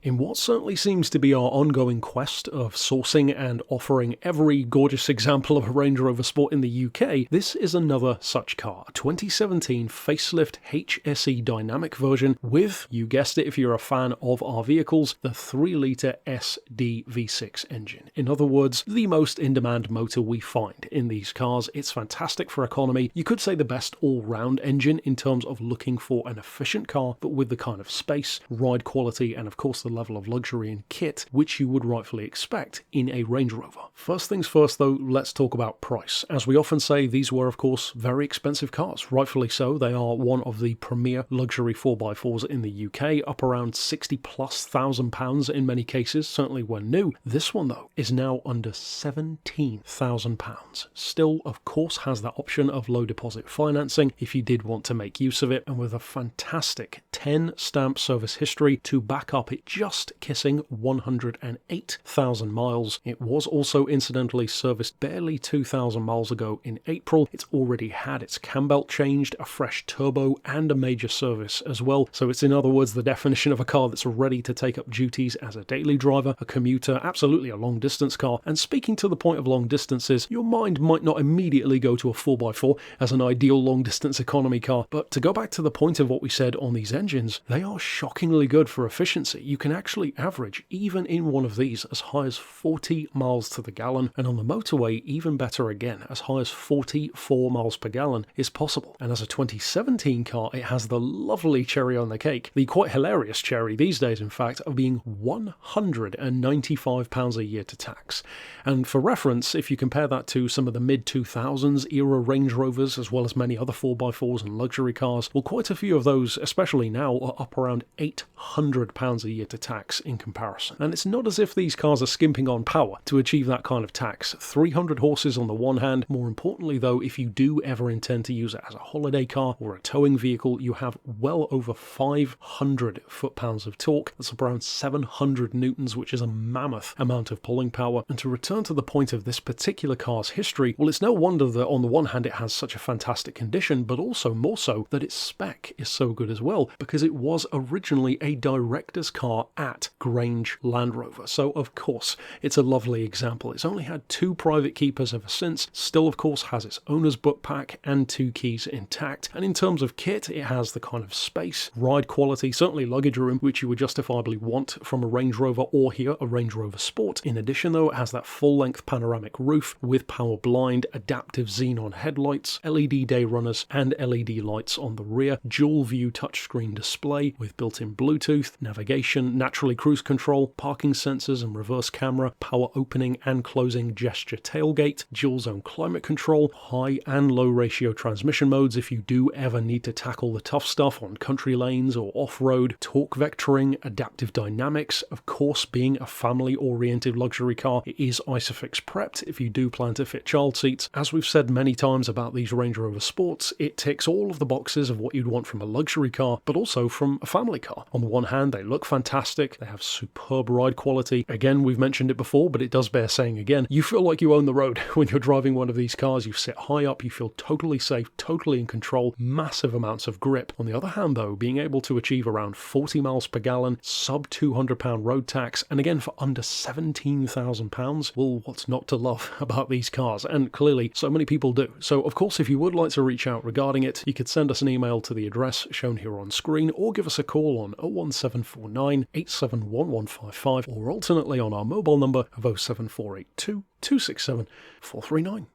In what certainly seems to be our ongoing quest of sourcing and offering every gorgeous example of a Range Rover Sport in the UK, this is another such car, a 2017 facelift HSE dynamic version with, you guessed it if you're a fan of our vehicles, the 3-litre SD V6 engine. In other words, the most in-demand motor we find in these cars. It's fantastic for economy. You could say the best all-round engine in terms of looking for an efficient car, but with the kind of space, ride quality, and of course the level of luxury and kit which you would rightfully expect in a Range Rover. First things first though, let's talk about price. As we often say, these were of course very expensive cars, rightfully so. They are one of the premier luxury 4x4s in the UK, up around £60,000+ in many cases, certainly when new. This one though is now under £17,000. Still of course has that option of low deposit financing if you did want to make use of it, and with a fantastic 10 stamp service history to back up it just kissing 108,000 miles. It was also incidentally serviced barely 2,000 miles ago in April. It's already had its cam belt changed, a fresh turbo, and a major service as well. So it's in other words the definition of a car that's ready to take up duties as a daily driver, a commuter, absolutely a long distance car. And speaking to the point of long distances, your mind might not immediately go to a 4x4 as an ideal long distance economy car, but to go back to the point of what we said on these engines, they are shockingly good for efficiency. You can actually average, even in one of these, as high as 40 miles to the gallon, and on the motorway even better again, as high as 44 miles per gallon is possible. And as a 2017 car, it has the lovely cherry on the cake, the quite hilarious cherry these days in fact, of being £195 a year to tax. And for reference, if you compare that to some of the mid-2000s era Range Rovers, as well as many other 4x4s and luxury cars, well, quite a few of those, especially now, are up around £800 a year to tax in comparison. And it's not as if these cars are skimping on power to achieve that kind of tax. 300 horses on the one hand. More importantly though, if you do ever intend to use it as a holiday car or a towing vehicle, you have well over 500 foot-pounds of torque. That's around 700 newtons, which is a mammoth amount of pulling power. And to return to the point of this particular car's history, well, it's no wonder that on the one hand it has such a fantastic condition, but also more so that its spec is so good as well, because it was originally a director's car at Grange Land Rover. So of course it's a lovely example. It's only had 2 private keepers ever since, still of course has its owner's book pack and 2 keys intact, and in terms of kit it has the kind of space, ride quality, certainly luggage room, which you would justifiably want from a Range Rover or here a Range Rover Sport. In addition though, it has that full-length panoramic roof with power blind, adaptive xenon headlights, LED day runners and LED lights on the rear, dual view touchscreen display with built-in Bluetooth, navigation, naturally cruise control, parking sensors and reverse camera, power opening and closing gesture tailgate, dual zone climate control, high and low ratio transmission modes if you do ever need to tackle the tough stuff on country lanes or off-road, torque vectoring, adaptive dynamics. Of course, being a family-oriented luxury car, it is ISOFIX prepped if you do plan to fit child seats. As we've said many times about these Range Rover Sports, it ticks all of the boxes of what you'd want from a luxury car, but also from a family car. On the one hand, they look fantastic, they have superb ride quality. Again, we've mentioned it before, but it does bear saying again, you feel like you own the road when you're driving one of these cars. You sit high up, you feel totally safe, totally in control, massive amounts of grip. On the other hand though, being able to achieve around 40 miles per gallon, sub £200 road tax, and again for under £17,000, well, what's not to love about these cars? And clearly so many people do. So of course, if you would like to reach out regarding it, you could send us an email to the address shown here on screen, or give us a call on 01749 871155, or alternately on our mobile number of 07482 267 439.